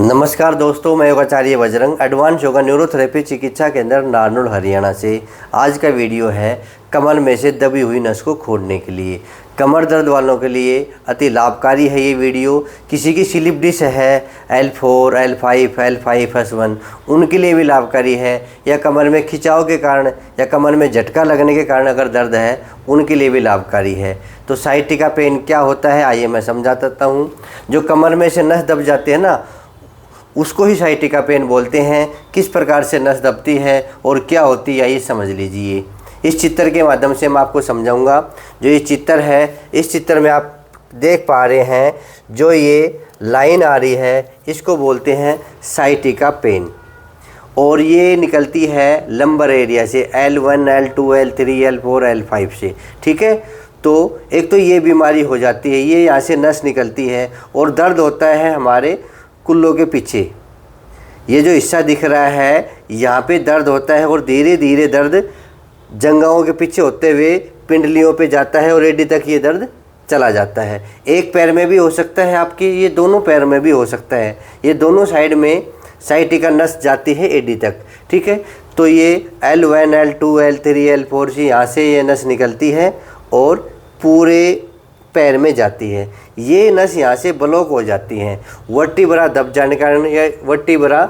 नमस्कार दोस्तों, मैं योगाचार्य बजरंग एडवांस योगा न्यूरोथेरेपी चिकित्सा केंद्र नारनौल हरियाणा से। आज का वीडियो है कमर में से दबी हुई नस को खोलने के लिए। कमर दर्द वालों के लिए अति लाभकारी है ये वीडियो। किसी की स्लिप डिस्क है L4, L5, L5S1 उनके लिए भी लाभकारी है, या कमर में खिंचाव के कारण या कमर में झटका लगने के कारण अगर दर्द है उनके लिए भी लाभकारी है। तो साइटिका पेन क्या होता है आइए मैं समझा देता हूँ। जो कमर में से नस दब जाती है ना, उसको ही साइटिका पेन बोलते हैं। किस प्रकार से नस दबती है और क्या होती है ये समझ लीजिए। इस चित्र के माध्यम से मैं आपको समझाऊंगा। जो ये चित्र है, इस चित्र में आप देख पा रहे हैं जो ये लाइन आ रही है इसको बोलते हैं साइटिका पेन, और ये निकलती है लंबर एरिया से L1, L2, L3, L4, L5 से। ठीक है, तो एक तो ये बीमारी हो जाती है, ये यहाँ से नस निकलती है और दर्द होता है हमारे कुल्लों के पीछे। ये जो हिस्सा दिख रहा है यहाँ पे दर्द होता है और धीरे धीरे दर्द जंघाओं के पीछे होते हुए पिंडलियों पे जाता है और एडी तक ये दर्द चला जाता है। एक पैर में भी हो सकता है आपकी, ये दोनों पैर में भी हो सकता है। ये दोनों साइड में साइटिका नस जाती है एडी तक। ठीक है, तो ये L1, L2, L3, L4 से यहाँ से ये नस निकलती है और पूरे पैर में जाती है। ये नस यहाँ से ब्लॉक हो जाती हैं वर्टिब्रा दब जाने के कारण, या वर्टिब्रा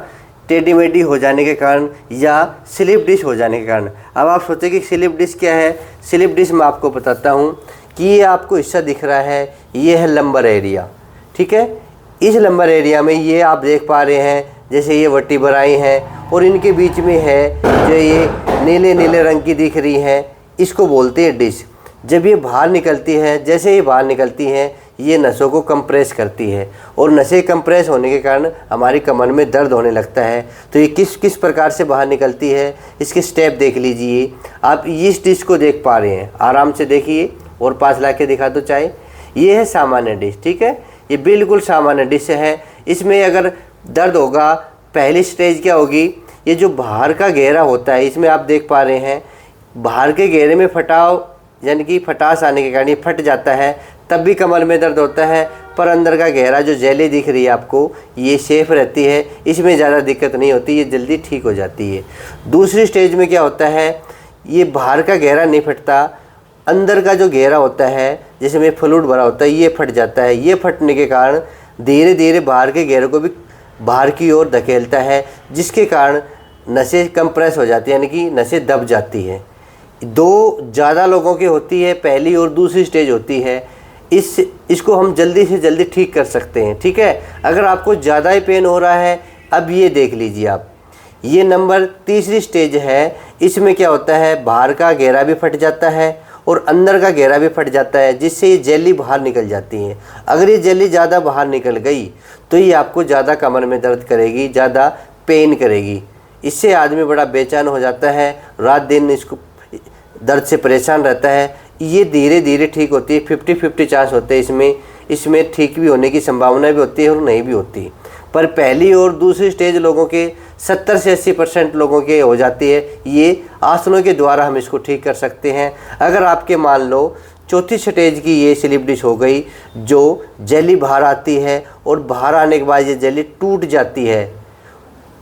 टेढ़ी मेढ़ी हो जाने के कारण, या स्लिप डिस्क हो जाने के कारण। अब आप सोचें कि स्लिप डिस्क क्या है। स्लिप डिस्क मैं आपको बताता हूँ कि ये आपको हिस्सा दिख रहा है, ये है लंबर एरिया। ठीक है, इस लंबर एरिया में ये आप देख पा रहे हैं जैसे ये वर्टिब्राएं हैं और इनके बीच में है जो ये नीले नीले रंग की दिख रही है, इसको बोलते हैं डिस्क। जब ये बाहर निकलती है, जैसे ये बाहर निकलती है ये नसों को कंप्रेस करती है और नसें कंप्रेस होने के कारण हमारी कमर में दर्द होने लगता है। तो ये किस किस प्रकार से बाहर निकलती है इसके स्टेप देख लीजिए। आप इस डिस्क को देख पा रहे हैं, आराम से देखिए और पास ला के दिखा दो चाहे। ये है सामान्य डिस्क। ठीक है, ये बिल्कुल सामान्य डिस्क है। इसमें अगर दर्द होगा, पहली स्टेज क्या होगी, ये जो बाहर का घेरा होता है इसमें आप देख पा रहे हैं बाहर के घेरे में फटाव यानी कि फटास आने के कारण ये फट जाता है, तब भी कमर में दर्द होता है। पर अंदर का घेरा जो जेली दिख रही है आपको, ये सेफ रहती है, इसमें ज़्यादा दिक्कत नहीं होती, ये जल्दी ठीक हो जाती है। दूसरी स्टेज में क्या होता है, ये बाहर का घेरा नहीं फटता, अंदर का जो घेरा होता है जिसमें फ्लूइड भरा होता है ये फट जाता है। ये फटने के कारण धीरे धीरे बाहर के घेरे को भी बाहर की ओर धकेलता है, जिसके कारण नसें कंप्रेस हो जाती है यानी कि नसें दब जाती है। दो ज़्यादा लोगों की होती है, पहली और दूसरी स्टेज होती है। इसको हम जल्दी से जल्दी ठीक कर सकते हैं। ठीक है, अगर आपको ज़्यादा ही पेन हो रहा है, अब ये देख लीजिए आप, ये नंबर तीसरी स्टेज है। इसमें क्या होता है, बाहर का घेरा भी फट जाता है और अंदर का घेरा भी फट जाता है, जिससे ये जेली बाहर निकल जाती है। अगर ये जेली ज़्यादा बाहर निकल गई तो ये आपको ज़्यादा कमर में दर्द करेगी, ज़्यादा पेन करेगी। इससे आदमी बड़ा बेचैन हो जाता है, रात दिन इसको दर्द से परेशान रहता है। ये धीरे धीरे ठीक होती है, 50-50 चांस होते हैं इसमें ठीक भी होने की संभावना भी होती है और नहीं भी होती। पर पहली और दूसरी स्टेज लोगों के 70 से 80% लोगों के हो जाती है। ये आसनों के द्वारा हम इसको ठीक कर सकते हैं। अगर आपके मान लो चौथी स्टेज की ये स्लिप डिस्क हो गई, जो जेली बाहर आती है और बाहर आने के बाद ये जेली टूट जाती है,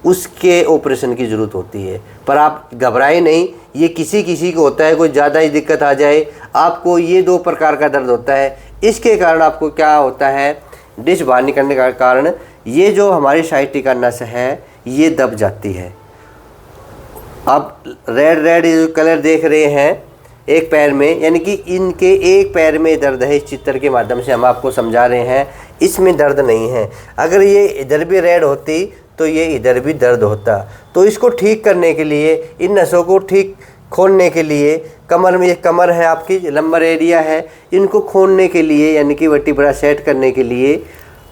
उसके ऑपरेशन की ज़रूरत होती है। पर आप घबराए नहीं, ये किसी किसी को होता है, कोई ज़्यादा ही दिक्कत आ जाए आपको, ये दो प्रकार का दर्द होता है। इसके कारण आपको क्या होता है, डिस्क बाहर निकलने का कारण ये जो हमारी साइटिका नस है ये दब जाती है। आप रेड कलर देख रहे हैं एक पैर में, यानी कि इनके एक पैर में दर्द है। इस चित्र के माध्यम से हम आपको समझा रहे हैं, इसमें दर्द नहीं है। अगर ये इधर भी रेड होती तो ये इधर भी दर्द होता। तो इसको ठीक करने के लिए, इन नसों को ठीक खोलने के लिए, कमर में, ये कमर है आपकी, लंबर एरिया है, इनको खोलने के लिए यानी कि वर्टिब्रा सेट करने के लिए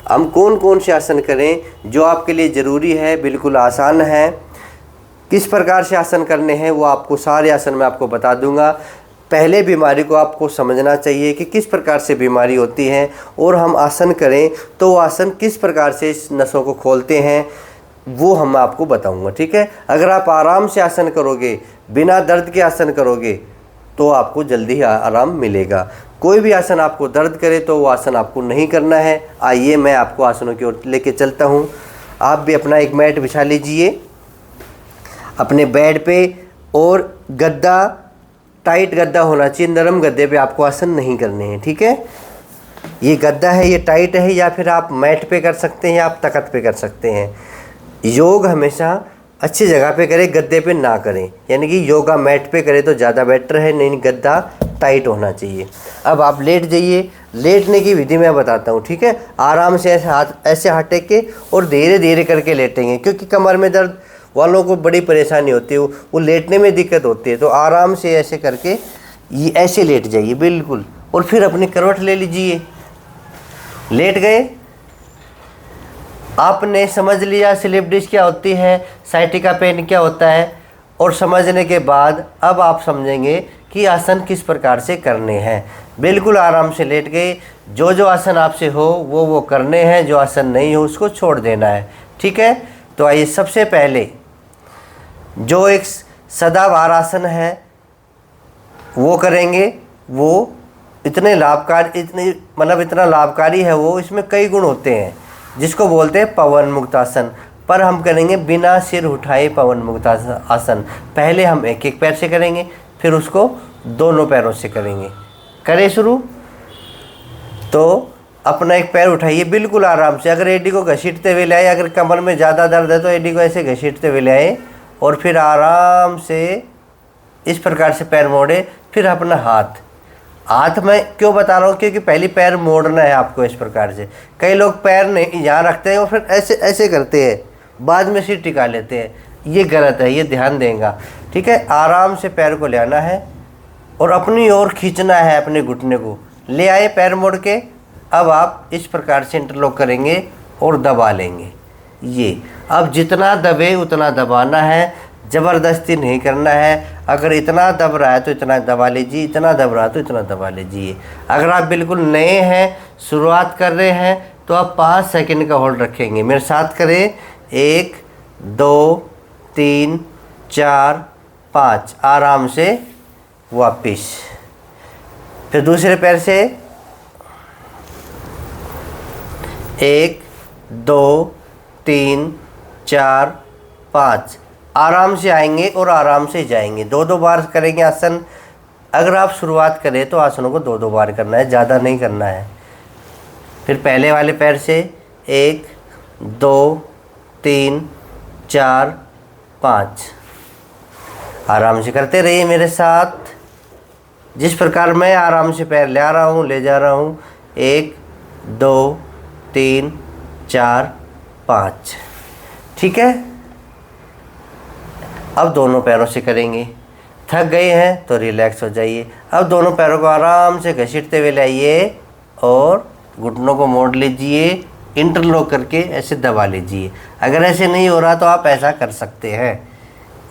हम कौन कौन से आसन करें जो आपके लिए ज़रूरी है, बिल्कुल आसान है। किस प्रकार से आसन करने हैं वो आपको सारे आसन मैं आपको बता दूंगा। पहले बीमारी को आपको समझना चाहिए कि किस प्रकार से बीमारी होती है और हम आसन करें तो वो आसन किस प्रकार से इस नसों को खोलते हैं वो हम आपको बताऊंगा। ठीक है, अगर आप आराम से आसन करोगे, बिना दर्द के आसन करोगे तो आपको जल्दी आराम मिलेगा। कोई भी आसन आपको दर्द करे तो वो आसन आपको नहीं करना है। आइए मैं आपको आसनों की ओर लेके चलता हूँ। आप भी अपना एक मैट बिछा लीजिए अपने बेड पे, और गद्दा टाइट गद्दा होना चाहिए, नरम गद्दे पे आपको आसन नहीं करने हैं, ठीक है। ये गद्दा है, ये टाइट है, या फिर आप मैट पे कर सकते हैं या आप तख्त पे कर सकते हैं। योग हमेशा अच्छी जगह पे करें, गद्दे पे ना करें, यानी कि योगा मैट पे करें तो ज़्यादा बेटर है, नहीं गद्दा टाइट होना चाहिए। अब आप लेट जाइए, लेटने की विधि मैं बताता हूँ, ठीक है। आराम से ऐसे हाथ टेक के और धीरे धीरे करके लेटेंगे, क्योंकि कमर में दर्द वालों को बड़ी परेशानी होती है, वो लेटने में दिक्कत होती है। तो आराम से ऐसे करके ये ऐसे लेट जाइए बिल्कुल, और फिर अपनी करवट ले लीजिए। लेट गए, आपने समझ लिया स्लिप डिस्क क्या होती है, साइटिका पेन क्या होता है, और समझने के बाद अब आप समझेंगे कि आसन किस प्रकार से करने हैं। बिल्कुल आराम से लेट गए, जो जो आसन आपसे हो वो करने हैं, जो आसन नहीं हो उसको छोड़ देना है, ठीक है। तो आइए सबसे पहले जो एक सदाबहार आसन है वो करेंगे। वो इतने लाभकारी, इतना लाभकारी है वो, इसमें कई गुण होते हैं, जिसको बोलते हैं पवन मुक्त आसन। पर हम करेंगे बिना सिर उठाए पवन मुक्त आसन। पहले हम एक एक पैर से करेंगे, फिर उसको दोनों पैरों से करेंगे। करें शुरू। तो अपना एक पैर उठाइए बिल्कुल आराम से, अगर एडी को घसीटते हुए लाए, अगर कमर में ज़्यादा दर्द है तो एडी को ऐसे घसीटते हुए लाए, और फिर आराम से इस प्रकार से पैर मोड़े। फिर अपना हाथ मैं क्यों बता रहा हूँ, क्योंकि पहली पैर मोड़ना है आपको इस प्रकार से। कई लोग पैर नहीं यहाँ रखते हैं और फिर ऐसे ऐसे करते हैं, बाद में सिर टिका लेते हैं, ये गलत है, ये ध्यान देगा, ठीक है। आराम से पैर को ले आना है और अपनी ओर खींचना है, अपने घुटने को ले आए पैर मोड़ के। अब आप इस प्रकार से इंटरलॉक करेंगे और दबा लेंगे। ये अब जितना दबे उतना दबाना है, ज़बरदस्ती नहीं करना है। अगर इतना दब रहा है तो इतना दबा लीजिए, इतना दब रहा है तो इतना दबा लीजिए। अगर आप बिल्कुल नए हैं, शुरुआत कर रहे हैं, तो आप 5 सेकंड का होल्ड रखेंगे। मेरे साथ करें, 1 2 3 4 5, आराम से वापिस। फिर दूसरे पैर से 1 2 3 4 5, आराम से आएंगे और आराम से जाएंगे। 2-2 बार करेंगे आसन। अगर आप शुरुआत करें तो आसनों को 2-2 बार करना है, ज़्यादा नहीं करना है। फिर पहले वाले पैर से 1 2 3 4 5, आराम से करते रहिए मेरे साथ। जिस प्रकार मैं आराम से पैर ले आ रहा हूँ, ले जा रहा हूँ। 1 2 3 4 5, ठीक है। अब दोनों पैरों से करेंगे। थक गए हैं तो रिलैक्स हो जाइए। अब दोनों पैरों को आराम से घसीटते हुए लाइए और घुटनों को मोड़ लीजिए, इंटरलॉक करके ऐसे दबा लीजिए। अगर ऐसे नहीं हो रहा तो आप ऐसा कर सकते हैं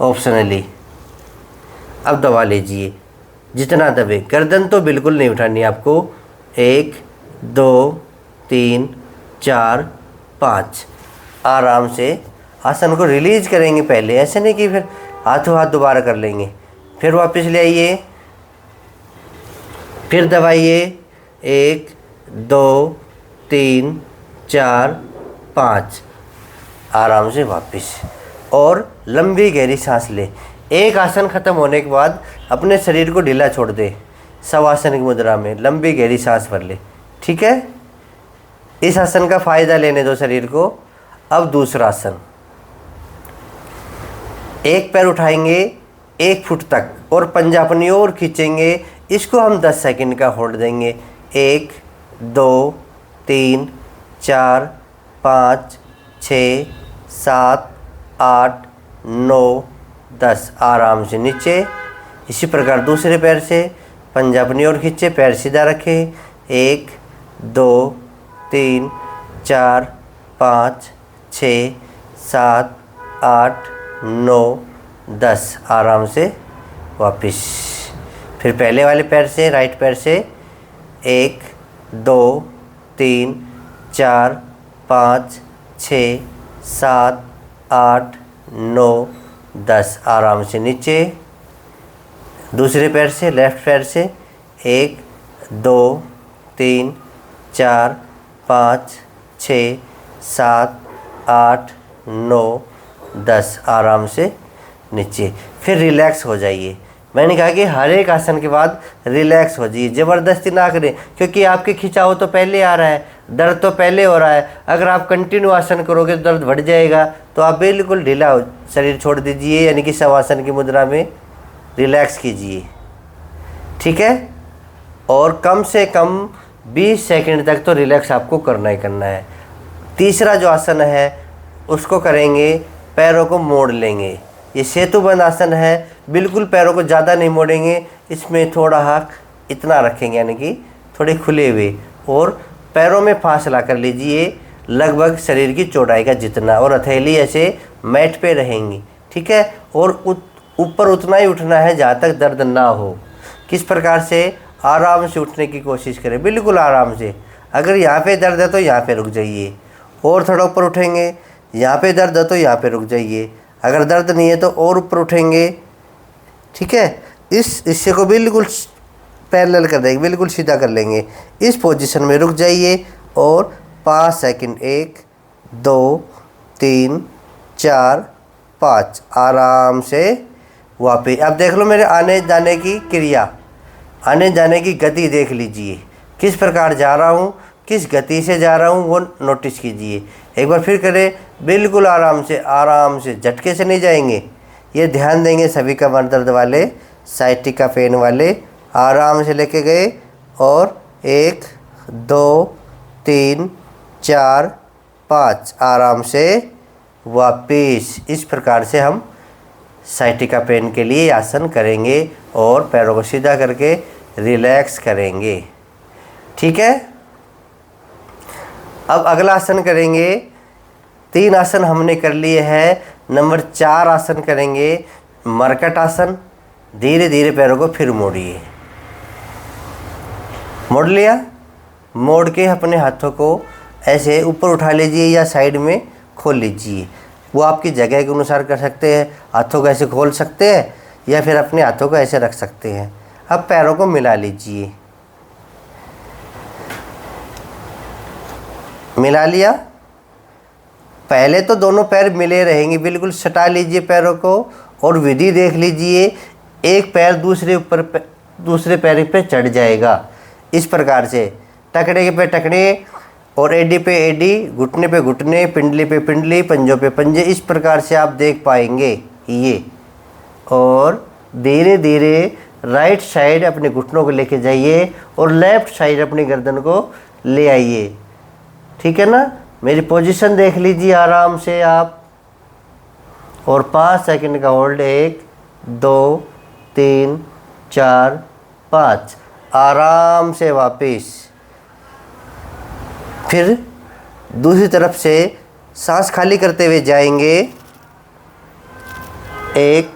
ऑप्शनली। अब दबा लीजिए जितना दबे, गर्दन तो बिल्कुल नहीं उठानी आपको। 1 2 3 4 5, आराम से आसन को रिलीज करेंगे पहले, ऐसे नहीं कि फिर हाथों हाथ दोबारा कर लेंगे। फिर वापस ले आइए, फिर दबाइए। 1 2 3 4 5, आराम से वापस, और लंबी गहरी सांस ले। एक आसन खत्म होने के बाद अपने शरीर को ढीला छोड़ दे, शवासन की मुद्रा में लंबी गहरी सांस भर ले, ठीक है। इस आसन का फ़ायदा लेने दो शरीर को। अब दूसरा आसन, एक पैर उठाएंगे 1 फुट तक और पंजा अपनी ओर खींचेंगे। इसको हम 10 सेकंड का होल्ड देंगे। 1 2 3 4 5 6 7 8 9 10, आराम से नीचे। इसी प्रकार दूसरे पैर से पंजा अपनी ओर खींचे, पैर सीधा रखें। 1 2 3 4 5 6 7 8 9 10, आराम से वापिस। फिर पहले वाले पैर से, राइट पैर से 1 2 3 4 5 6 7 8 9 10, आराम से नीचे। दूसरे पैर से, लेफ्ट पैर से 1 2 3 4 5 6 7 8 9, 10 आराम से नीचे। फिर रिलैक्स हो जाइए। मैंने कहा कि हर एक आसन के बाद रिलैक्स हो जाइए, ज़बरदस्ती ना करें, क्योंकि आपके खिंचाव तो पहले आ रहा है, दर्द तो पहले हो रहा है। अगर आप कंटिन्यू आसन करोगे तो दर्द बढ़ जाएगा। तो आप बिल्कुल ढीला हो शरीर छोड़ दीजिए, यानी कि शवासन की मुद्रा में रिलैक्स कीजिए, ठीक है। और कम से कम 20 सेकंड तक तो रिलैक्स आपको करना ही करना है। तीसरा जो आसन है उसको करेंगे, पैरों को मोड़ लेंगे। ये सेतुबंद आसन है, बिल्कुल पैरों को ज़्यादा नहीं मोड़ेंगे, इसमें थोड़ा हाथ इतना रखेंगे, यानी कि थोड़े खुले हुए, और पैरों में फासला कर लीजिए लगभग शरीर की चौड़ाई का जितना, और हथेली ऐसे मैट पे रहेंगी, ठीक है। और ऊपर उतना ही उठना है जहाँ तक दर्द ना हो। किस प्रकार से? आराम से उठने की कोशिश करें, बिल्कुल आराम से। अगर यहाँ पे दर्द है तो यहाँ पे रुक जाइए, और थोड़ा ऊपर उठेंगे। यहाँ पे दर्द है तो यहाँ पे रुक जाइए, अगर दर्द नहीं है तो और ऊपर उठेंगे, ठीक है। इस हिस्से को बिल्कुल पैरेलल कर देंगे, बिल्कुल सीधा कर लेंगे। इस पोजीशन में रुक जाइए और 5 सेकंड, 1, 2, 3, 4, 5 आराम से वापस। अब देख लो मेरे आने जाने की क्रिया, आने जाने की गति देख लीजिए, किस प्रकार जा रहा हूँ, किस गति से जा रहा हूँ, वो नोटिस कीजिए। एक बार फिर करें, बिल्कुल आराम से, झटके से नहीं जाएंगे। ये ध्यान देंगे सभी कमर दर्द वाले, साइटिका पेन वाले। आराम से लेके गए और 1, 2, 3, 4, 5 आराम से वापिस। इस प्रकार से हम साइटिका पेन के लिए आसन करेंगे और पैरों को सीधा करके रिलैक्स करेंगे, ठीक है। अब अगला आसन करेंगे। 3 आसन हमने कर लिए हैं। नंबर 4 आसन करेंगे, मरकट आसन। धीरे धीरे पैरों को फिर मोड़िए। मोड़ लिया, मोड़ के अपने हाथों को ऐसे ऊपर उठा लीजिए या साइड में खोल लीजिए। वो आपकी जगह के अनुसार कर सकते हैं। हाथों को ऐसे खोल सकते हैं या फिर अपने हाथों को ऐसे रख सकते हैं। अब पैरों को मिला लीजिए। मिला लिया। पहले तो दोनों पैर मिले रहेंगे, बिल्कुल सटा लीजिए पैरों को और विधि देख लीजिए। एक पैर दूसरे पैर पे चढ़ जाएगा, इस प्रकार से टकने पे टकने और एडी पे एडी, घुटने पे घुटने, पिंडली पे पिंडली, पंजों पे पंजे। इस प्रकार से आप देख पाएंगे ये। और धीरे धीरे राइट साइड अपने घुटनों को लेके जाइए और लेफ्ट साइड अपनी गर्दन को ले आइए, ठीक है ना। मेरी पोजीशन देख लीजिए आराम से आप। और 5 सेकंड का होल्ड। 1, 2, 3, 4, 5 आराम से वापिस। फिर दूसरी तरफ से सांस खाली करते हुए जाएंगे। 1,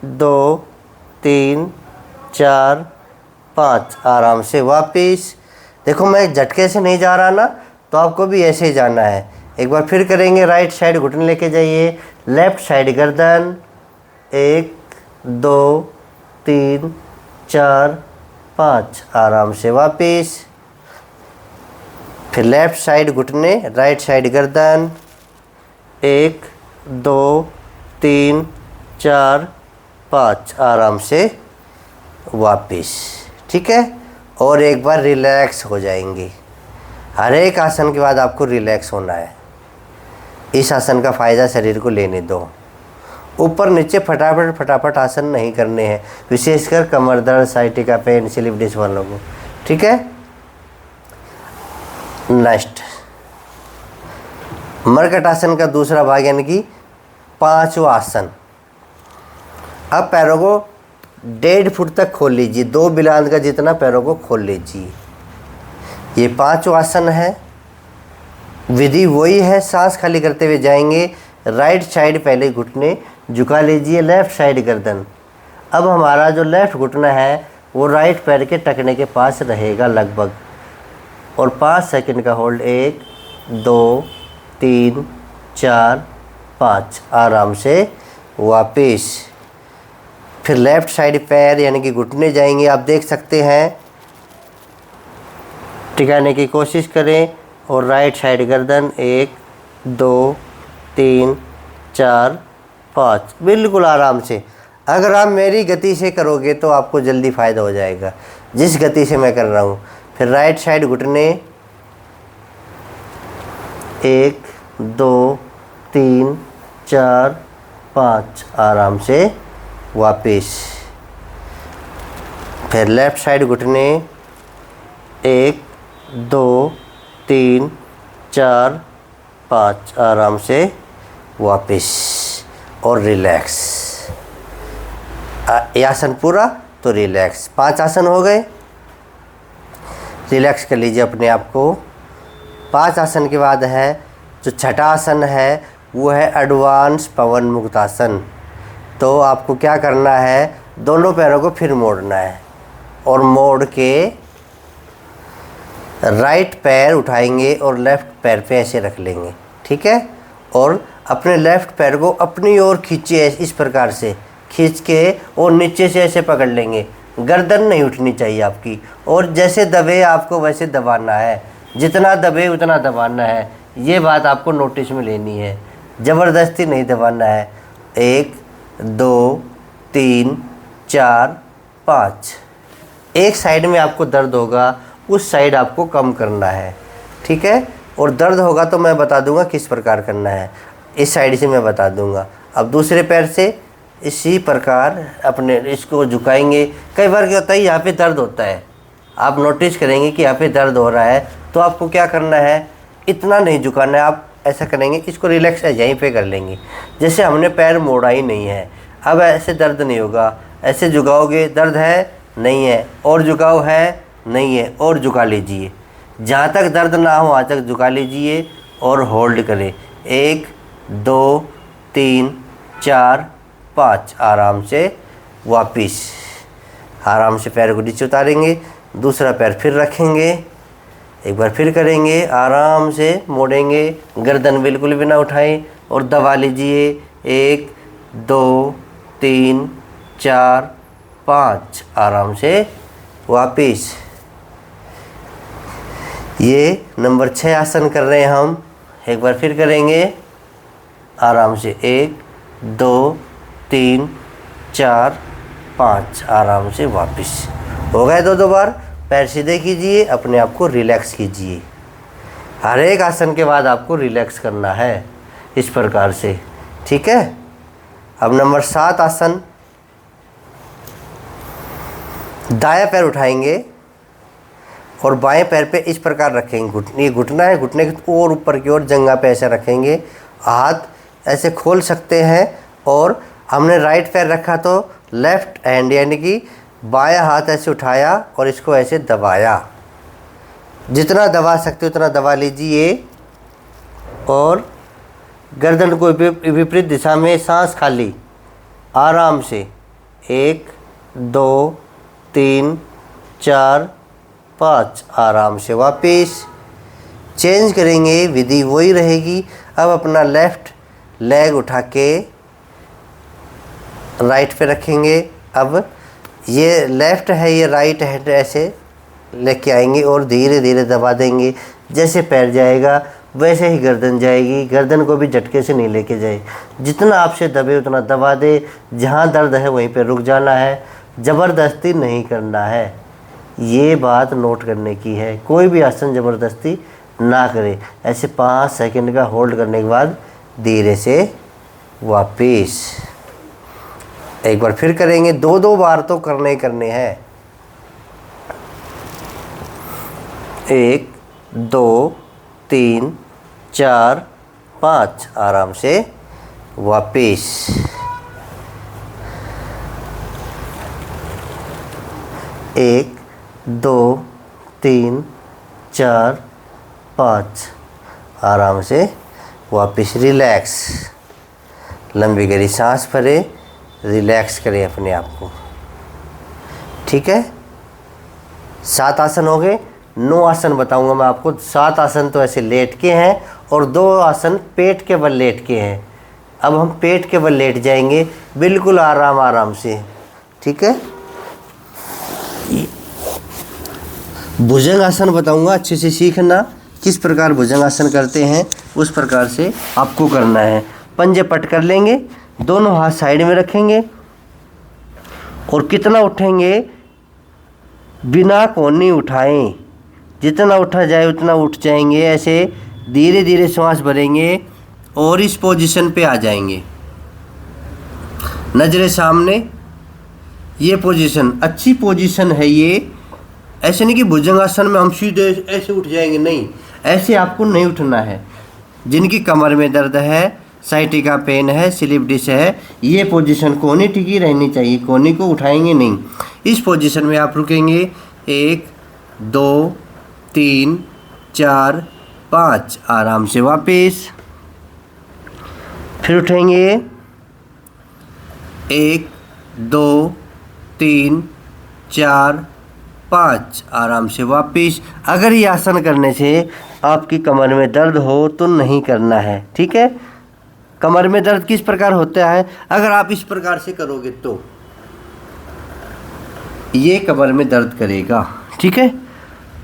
2, 3, 4, 5 आराम से वापिस। देखो मैं झटके से नहीं जा रहा ना, तो आपको भी ऐसे ही जाना है। एक बार फिर करेंगे। राइट साइड घुटने लेके जाइए, लेफ्ट साइड गर्दन। 1, 2, 3, 4, 5 आराम से वापिस। फिर लेफ्ट साइड घुटने, राइट साइड गर्दन। 1, 2, 3, 4, 5 आराम से वापिस, ठीक है। और एक बार रिलैक्स हो जाएंगे। हर एक आसन के बाद आपको रिलैक्स होना है। इस आसन का फ़ायदा शरीर को लेने दो। ऊपर नीचे फटाफट आसन नहीं करने हैं, विशेषकर कमर दर्द, साइटिका पेन, स्लिप डिस्क वालों को, ठीक है। नेक्स्ट मरकट आसन का दूसरा भाग, यानी कि 5वां आसन। अब पैरों को 1.5 फुट तक खोल लीजिए, 2 बिलांद का जितना पैरों को खोल लीजिए। ये 5वां आसन है। विधि वही है, सांस खाली करते हुए जाएंगे। राइट साइड पहले घुटने झुका लीजिए, लेफ्ट साइड गर्दन। अब हमारा जो लेफ्ट घुटना है वो राइट पैर के टखने के पास रहेगा लगभग। और 5 सेकंड का होल्ड। 1, 2, 3, 4, 5 आराम से वापिस। फिर लेफ्ट साइड पैर यानी कि घुटने जाएंगे। आप देख सकते हैं, टिकाने की कोशिश करें। और राइट साइड गर्दन। 1, 2, 3 4 5, बिल्कुल आराम से। अगर आप मेरी गति से करोगे तो आपको जल्दी फ़ायदा हो जाएगा, जिस गति से मैं कर रहा हूँ। फिर राइट साइड घुटने 1 2 3 4 5, आराम से वापस। फिर लेफ़्ट साइड घुटने 1 2 3 4 5, आराम से वापस और रिलैक्स। ये आसन पूरा तो रिलैक्स। 5 आसन हो गए। रिलैक्स कर लीजिए अपने आप को। 5 आसन के बाद है जो छठा आसन है, वो है एडवांस पवन मुक्त आसन। तो आपको क्या करना है, दोनों पैरों को फिर मोड़ना है और मोड़ के राइट पैर उठाएंगे और लेफ़्ट पैर पे ऐसे रख लेंगे, ठीक है। और अपने लेफ़्ट पैर को अपनी ओर खींचिए, इस प्रकार से खींच के और नीचे से ऐसे पकड़ लेंगे। गर्दन नहीं उठनी चाहिए आपकी, और जैसे दबे आपको वैसे दबाना है, जितना दबे उतना दबाना है। ये बात आपको नोटिस में लेनी है, ज़बरदस्ती नहीं दबाना है। 1 2 3 4 5। एक साइड में आपको दर्द होगा, उस साइड आपको कम करना है, ठीक है। और दर्द होगा तो मैं बता दूंगा किस प्रकार करना है, इस साइड से मैं बता दूंगा। अब दूसरे पैर से इसी प्रकार अपने इसको झुकाएंगे। कई बार क्या होता है, यहाँ पे दर्द होता है, आप नोटिस करेंगे कि यहाँ पे दर्द हो रहा है, तो आपको क्या करना है, इतना नहीं झुकाना है। आप ऐसा करेंगे, इसको रिलैक्स यहीं पे कर लेंगे, जैसे हमने पैर मोड़ा ही नहीं है। अब ऐसे दर्द नहीं होगा, ऐसे झुकाओगे, दर्द है नहीं है, और झुकाव है नहीं है, और झुका लीजिए। जहाँ तक दर्द ना हो वहाँ तक झुका लीजिए और होल्ड करें। 1 2 3 4 5, आराम से वापिस। आराम से पैर को नीचे उतारेंगे, दूसरा पैर फिर रखेंगे, एक बार फिर करेंगे, आराम से मोड़ेंगे, गर्दन बिल्कुल भी ना उठाएं और दबा लीजिए। 1 2 3 4 5, आराम से वापिस। ये नंबर 6 आसन कर रहे हैं हम। एक बार फिर करेंगे, आराम से 1 2 3 4 5, आराम से वापस। हो गए 2 बार। पैर सीधे कीजिए, अपने आप को रिलैक्स कीजिए। हर एक आसन के बाद आपको रिलैक्स करना है इस प्रकार से, ठीक है। अब नंबर 7 आसन, दायां पैर उठाएंगे और बाएं पैर पे इस प्रकार रखेंगे। ये घुटना है, घुटने के और ऊपर की ओर जंघा पे ऐसे रखेंगे। हाथ ऐसे खोल सकते हैं, और हमने राइट पैर रखा तो लेफ़्ट हैंड यानी कि बायां हाथ ऐसे उठाया और इसको ऐसे दबाया। जितना दबा सकते उतना दबा लीजिए, और गर्दन को विपरीत दिशा में, सांस खाली, आराम से। 1 2 3 4 5, आराम से वापस। चेंज करेंगे, विधि वही रहेगी। अब अपना लेफ़्ट लेग उठा के राइट पे रखेंगे। अब ये लेफ़्ट है, ये राइट हैंड ऐसे लेके आएंगे और धीरे धीरे दबा देंगे। जैसे पैर जाएगा वैसे ही गर्दन जाएगी। गर्दन को भी झटके से नहीं लेके जाए, जितना आपसे दबे उतना दबा दे। जहाँ दर्द है वहीं पे रुक जाना है, ज़बरदस्ती नहीं करना है। ये बात नोट करने की है, कोई भी आसन ज़बरदस्ती ना करें। ऐसे 5 सेकंड का होल्ड करने के बाद धीरे से वापिस। एक बार फिर करेंगे, 2 बार तो करने ही करने हैं। 1 2 3 4 5, आराम से वापिस। 1 2 3 4 5, आराम से वापिस। रिलैक्स, लंबी गहरी सांस भरे, रिलैक्स करें अपने आप को, ठीक है। 7 आसन हो गए। 9 आसन बताऊंगा मैं आपको। 7 आसन तो ऐसे लेट के हैं और 2 आसन पेट के बल लेट के हैं। अब हम पेट के बल लेट जाएंगे, बिल्कुल आराम आराम से, ठीक है। भुजंग आसन बताऊंगा, अच्छे से सीखना। किस प्रकार भुजंगासन करते हैं उस प्रकार से आपको करना है। पंजे पट कर लेंगे, दोनों हाथ साइड में रखेंगे और कितना उठेंगे बिना कोहनी उठाएं, जितना उठा जाए उतना उठ जाएंगे। ऐसे धीरे धीरे श्वास भरेंगे और इस पोजीशन पे आ जाएंगे, नज़रें सामने। ये पोजीशन अच्छी पोजीशन है ये। ऐसे नहीं कि भुजंगासन में हम सीधे ऐसे उठ जाएंगे, नहीं, ऐसे आपको नहीं उठना है। जिनकी कमर में दर्द है, साइटिका पेन है, स्लिप डिस्क है, ये पोजीशन कोहनी टिकी रहनी चाहिए, कोहनी को उठाएंगे नहीं। इस पोजीशन में आप रुकेंगे 1 2 3 4 5, आराम से वापस फिर उठेंगे 1 2 3 4 5, आराम से वापस। अगर ये आसन करने से आपकी कमर में दर्द हो तो नहीं करना है, ठीक है। कमर में दर्द किस प्रकार होता है, अगर आप इस प्रकार से करोगे तो ये कमर में दर्द करेगा, ठीक है।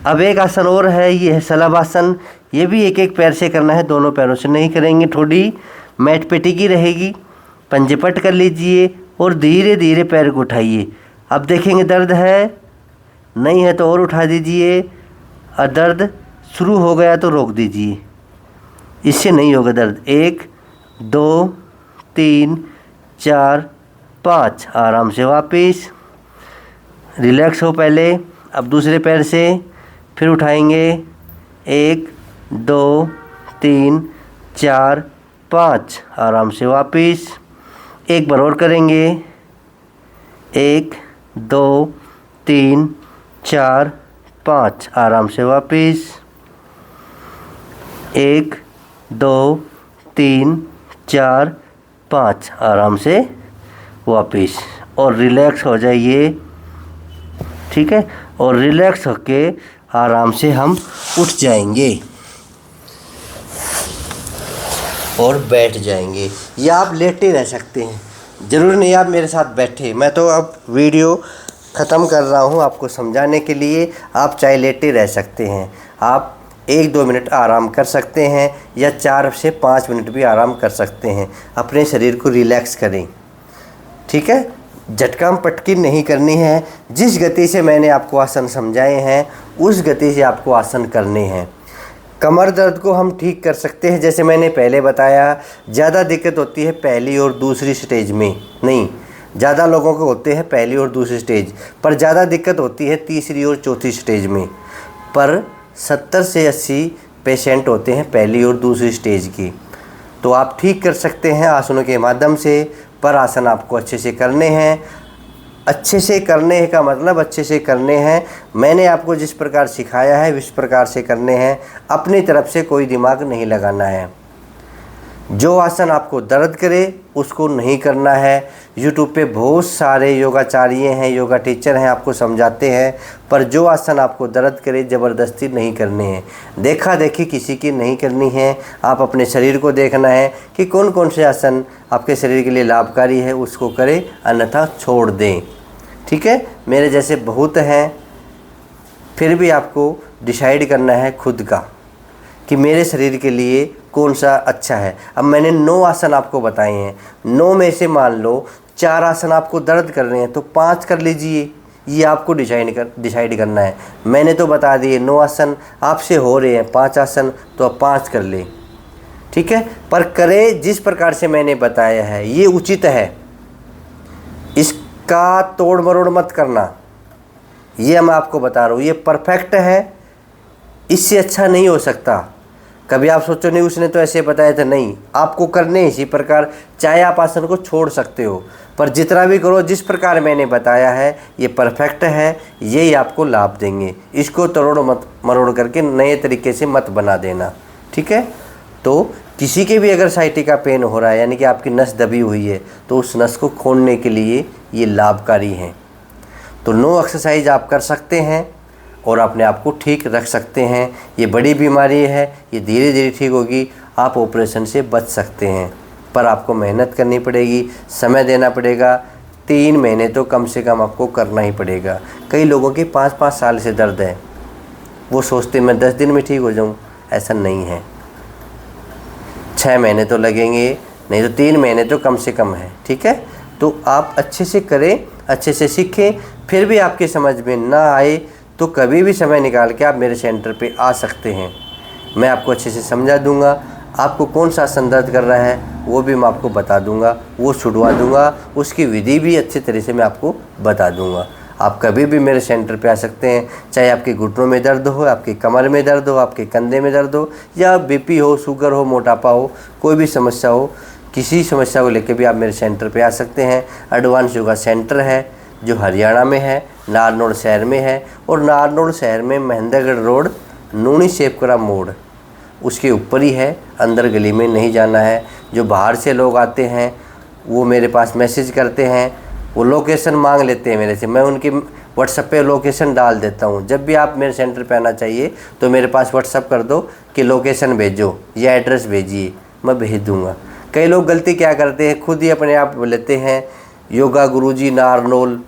अब एक आसन और है, ये है शलभ आसन। ये भी एक एक पैर से करना है, दोनों पैरों से नहीं करेंगे। थोड़ी मैट पे टिकी रहेगी, पंजे पट कर लीजिए और धीरे धीरे पैर को उठाइए। अब देखेंगे दर्द है, नहीं है तो और उठा दीजिए, और दर्द शुरू हो गया तो रोक दीजिए, इससे नहीं होगा दर्द। 1 2 3 4 5, आराम से वापस रिलैक्स हो पहले। अब दूसरे पैर से फिर उठाएंगे 1 2 3 4 5, आराम से वापस। एक बार और करेंगे 1 2 3 4 5, आराम से वापस। 1 2 3 4 5, आराम से वापस। और रिलैक्स हो जाइए, ठीक है। और रिलैक्स होके आराम से हम उठ जाएंगे और बैठ जाएंगे, या आप लेटे रह सकते हैं, ज़रूर नहीं आप मेरे साथ बैठे। मैं तो अब वीडियो ख़त्म कर रहा हूँ आपको समझाने के लिए। आप चाहे लेटे रह सकते हैं, आप 1-2 मिनट आराम कर सकते हैं, या 4 से 5 मिनट भी आराम कर सकते हैं। अपने शरीर को रिलैक्स करें, ठीक है। झटका पटकी नहीं करनी है। जिस गति से मैंने आपको आसन समझाए हैं उस गति से आपको आसन करने हैं। कमर दर्द को हम ठीक कर सकते हैं, जैसे मैंने पहले बताया। ज़्यादा दिक्कत होती है पहली और दूसरी स्टेज में, नहीं, ज़्यादा लोगों को होते हैं पहली और दूसरी स्टेज, पर ज़्यादा दिक्कत होती है तीसरी और चौथी स्टेज में। पर 70 से 80 पेशेंट होते हैं पहली और दूसरी स्टेज की। तो आप ठीक कर सकते हैं आसनों के माध्यम से, पर आसन आपको अच्छे से करने हैं। अच्छे से करने का मतलब अच्छे से करने हैं। मैंने आपको जिस प्रकार सिखाया है उस प्रकार से करने हैं, अपनी तरफ से कोई दिमाग नहीं लगाना है। जो आसन आपको दर्द करे उसको नहीं करना है। यूट्यूब पे बहुत सारे योगाचार्य हैं, योगा टीचर हैं, आपको समझाते हैं, पर जो आसन आपको दर्द करे ज़बरदस्ती नहीं करने हैं। देखा देखी किसी की नहीं करनी है। आप अपने शरीर को देखना है कि कौन कौन से आसन आपके शरीर के लिए लाभकारी है, उसको करें, अन्यथा छोड़ दें, ठीक है। मेरे जैसे बहुत हैं, फिर भी आपको डिसाइड करना है खुद का कि मेरे शरीर के लिए कौन सा अच्छा है। अब मैंने 9 आसन आपको बताए हैं, 9 में से मान लो 4 आसन आपको दर्द कर रहे हैं तो 5 कर लीजिए, ये आपको डिसाइड करना है। मैंने तो बता दिए 9 आसन, आपसे हो रहे हैं 5 आसन, तो अब 5 कर ले, ठीक है। पर करें जिस प्रकार से मैंने बताया है, ये उचित है, इसका तोड़ मरोड़ मत करना। ये मैं आपको बता रहा हूँ, ये परफेक्ट है, इससे अच्छा नहीं हो सकता। कभी आप सोचो नहीं उसने तो ऐसे बताया था, नहीं, आपको करने इसी प्रकार। चाहे आप आसन को छोड़ सकते हो, पर जितना भी करो जिस प्रकार मैंने बताया है ये परफेक्ट है, यही आपको लाभ देंगे। इसको तोड़ मत मरोड़ करके नए तरीके से मत बना देना, ठीक है। तो किसी के भी अगर साइटिका पेन हो रहा है, यानी कि आपकी नस दबी हुई है, तो उस नस को खोलने के लिए ये लाभकारी हैं। तो 9 एक्सरसाइज आप कर सकते हैं और अपने आप को ठीक रख सकते हैं। ये बड़ी बीमारी है, ये धीरे धीरे ठीक होगी, आप ऑपरेशन से बच सकते हैं, पर आपको मेहनत करनी पड़ेगी, समय देना पड़ेगा। 3 महीने तो कम से कम आपको करना ही पड़ेगा। कई लोगों के 5-5 साल से दर्द है, वो सोचते मैं 10 दिन में ठीक हो जाऊँ, ऐसा नहीं है। 6 महीने तो लगेंगे, नहीं तो 3 महीने तो कम से कम है। ठीक है, तो आप अच्छे से करें, अच्छे से सीखें। फिर भी आपके समझ में ना आए तो कभी भी समय निकाल के आप मेरे सेंटर पे आ सकते हैं। मैं आपको अच्छे से समझा दूंगा। आपको कौन सा आसन दर्द कर रहा है वो भी मैं आपको बता दूंगा, वो छुड़वा दूंगा, उसकी विधि भी अच्छे तरह से मैं आपको बता दूंगा। आप कभी भी मेरे सेंटर पे आ सकते हैं, चाहे आपके घुटनों में दर्द हो, आपकी कमर में दर्द हो, आपके कंधे में दर्द हो, या बीपी हो, शुगर हो, मोटापा हो, कोई भी समस्या हो, किसी समस्या को लेकर भी आप मेरे सेंटर पे आ सकते हैं। एडवांस योगा सेंटर है जो हरियाणा में है, नारनौल शहर में है, और नारनौल शहर में महेंद्रगढ़ रोड, नूनी शेपकरा मोड़, उसके ऊपर ही है, अंदर गली में नहीं जाना है। जो बाहर से लोग आते हैं वो मेरे पास मैसेज करते हैं, वो लोकेशन मांग लेते हैं मेरे से, मैं उनकी व्हाट्सएप पे लोकेशन डाल देता हूँ। जब भी आप मेरे सेंटर पे आना चाहिए तो मेरे पास व्हाट्सएप कर दो कि लोकेशन भेजो या एड्रेस भेजिए, मैं भेज दूँगा। कई लोग गलती क्या करते हैं, खुद ही अपने आप लेते हैं योगा गुरुजी नारनौल।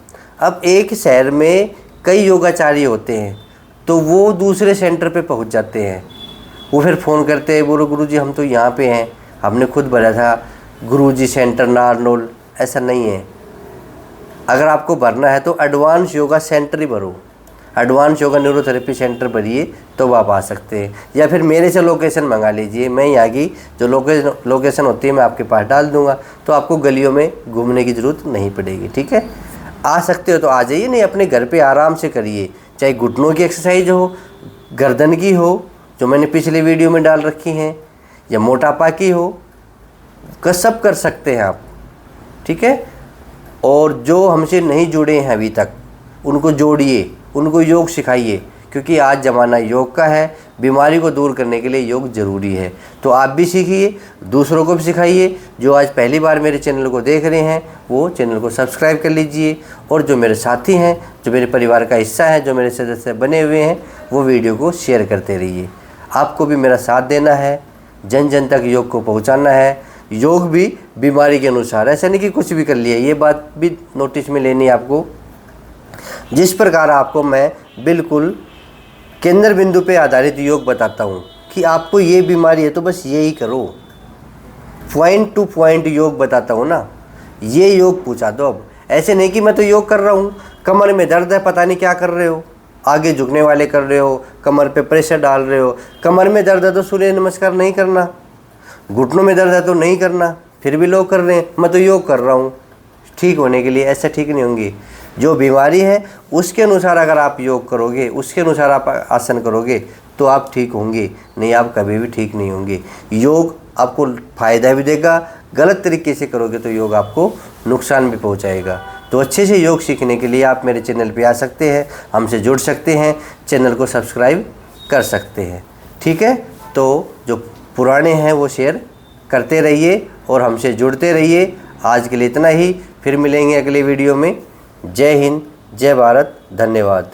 अब एक शहर में कई योगाचार्य होते हैं तो वो दूसरे सेंटर पे पहुंच जाते हैं। वो फिर फ़ोन करते हैं, बोलो गुरुजी हम तो यहाँ पे हैं, हमने खुद भरा था गुरुजी सेंटर नारनौल। ऐसा नहीं है। अगर आपको भरना है तो एडवांस योगा सेंटर ही भरो, एडवांस योगा न्यूरोथेरेपी सेंटर भरिए तो आप आ सकते हैं। या फिर मेरे से लोकेशन मंगा लीजिए, मैं यहाँ की जो लोकेशन होती है मैं आपके पास डाल दूँगा, तो आपको गलियों में घूमने की ज़रूरत नहीं पड़ेगी। ठीक है, आ सकते हो तो आ जाइए, नहीं अपने घर पे आराम से करिए। चाहे घुटनों की एक्सरसाइज हो, गर्दन की हो जो मैंने पिछले वीडियो में डाल रखी हैं, या मोटापा की हो, सब कर सकते हैं आप। ठीक है, और जो हमसे नहीं जुड़े हैं अभी तक उनको जोड़िए, उनको योग सिखाइए, क्योंकि आज ज़माना योग का है। बीमारी को दूर करने के लिए योग ज़रूरी है। तो आप भी सीखिए, दूसरों को भी सिखाइए। जो आज पहली बार मेरे चैनल को देख रहे हैं वो चैनल को सब्सक्राइब कर लीजिए, और जो मेरे साथी हैं, जो मेरे परिवार का हिस्सा है, जो मेरे सदस्य बने हुए हैं, वो वीडियो को शेयर करते रहिए। आपको भी मेरा साथ देना है, जन जन तक योग को पहुँचाना है। योग भी बीमारी के अनुसार, ऐसा नहीं कि कुछ भी कर लिया, ये बात भी नोटिस में लेनी है आपको। जिस प्रकार आपको मैं बिल्कुल केंद्र बिंदु पे आधारित योग बताता हूँ कि आपको ये बीमारी है तो बस ये ही करो, पॉइंट टू पॉइंट योग बताता हूँ ना, ये योग पूछा दो। अब ऐसे नहीं कि मैं तो योग कर रहा हूँ, कमर में दर्द है पता नहीं क्या कर रहे हो, आगे झुकने वाले कर रहे हो, कमर पे प्रेशर डाल रहे हो। कमर में दर्द है तो सूर्य नमस्कार नहीं करना, घुटनों में दर्द है तो नहीं करना, फिर भी लोग कर रहे हैं। मैं तो योग कर रहा हूँ ठीक होने के लिए, ऐसा ठीक नहीं होंगे। जो बीमारी है उसके अनुसार अगर आप योग करोगे, उसके अनुसार आप आसन करोगे तो आप ठीक होंगे, नहीं आप कभी भी ठीक नहीं होंगे। योग आपको फ़ायदा भी देगा, गलत तरीके से करोगे तो योग आपको नुकसान भी पहुंचाएगा। तो अच्छे से योग सीखने के लिए आप मेरे चैनल पे आ सकते हैं, हमसे जुड़ सकते हैं, चैनल को सब्सक्राइब कर सकते हैं। ठीक है, तो जो पुराने हैं वो शेयर करते रहिए और हमसे जुड़ते रहिए। आज के लिए इतना ही, फिर मिलेंगे अगले वीडियो में। जय हिंद, जय भारत, धन्यवाद।